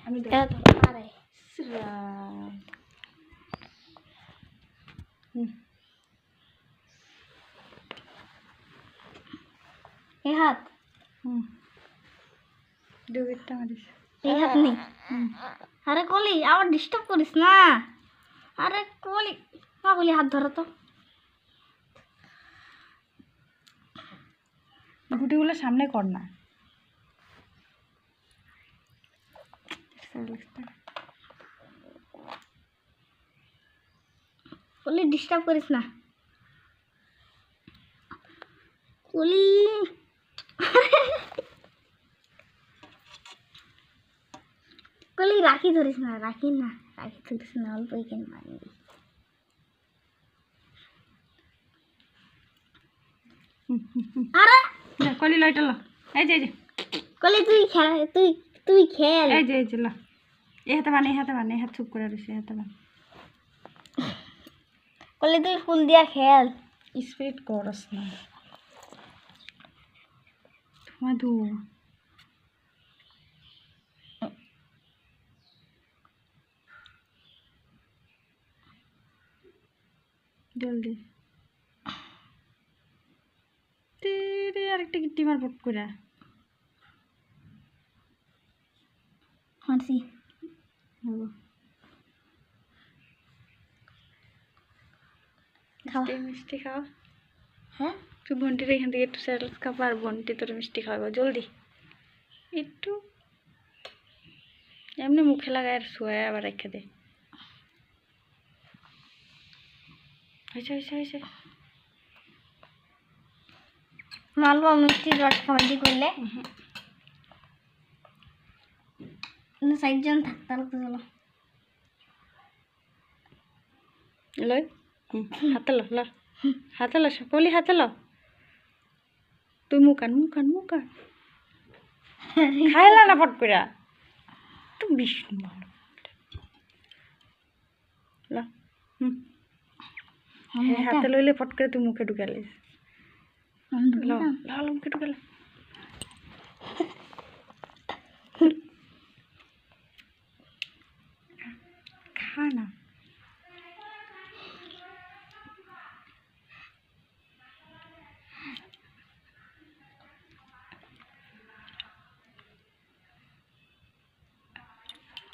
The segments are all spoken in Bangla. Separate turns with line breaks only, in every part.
আমি
আরে এই হাত
দুইটা মারিস
এই হাত নেই আরে কলি আবার ডিস্টার্ব করিস না আরে কলি মা বলি হাত ধরো তো
গুটিগুলো সামনে কর না
কলি ডিস্টার্ব করিস না কলি কলি রাখি ধরিস না রাখি ধরিস না অল্প এখানে মারবি আরে
কলি লাইটা লো এই যে
কলি তুই খেল তুই খেল
এই যে লো এই হাতে বান এই হাত চুপ করে রয়েছে হাতে বান
কলি তুই ফুল দিয়া খেল
স্পিরিট করস না মধু জলদি তেরে আরেকটা গিট্টি মার পট করে
মারছি
মিষ্টি খাও
হ্যাঁ
তুই বন্টির এখান থেকে একটু স্যালাড খাবো আর বন্টি তোর মিষ্টি খাওয়াবো জলদি একটু এমনি মুখে লাগায় আর শুয়ে আবার রেখে দে হয়েছে
মালবা মিষ্টি রস খাওয়াই করলে সাইডজন থাকতে লাগতো চলো
লই হাতে লো সকলি হাতে লো তুই মুখান খাইলা না ফট করে তুই বিষ্ণু ভালো লো হাতে লইলে ফট করে তুই মুখে ঢুকালিস লাল মুখে ঢুকালে খা না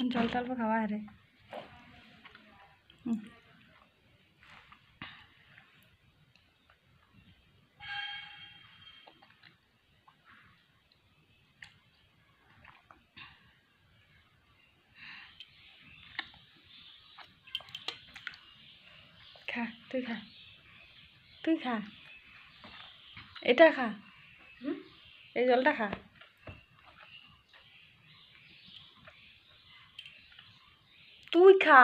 জল অল্প খাওয়া রে খা তুই খা এটা খা এই জলটা খা তুই খা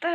তা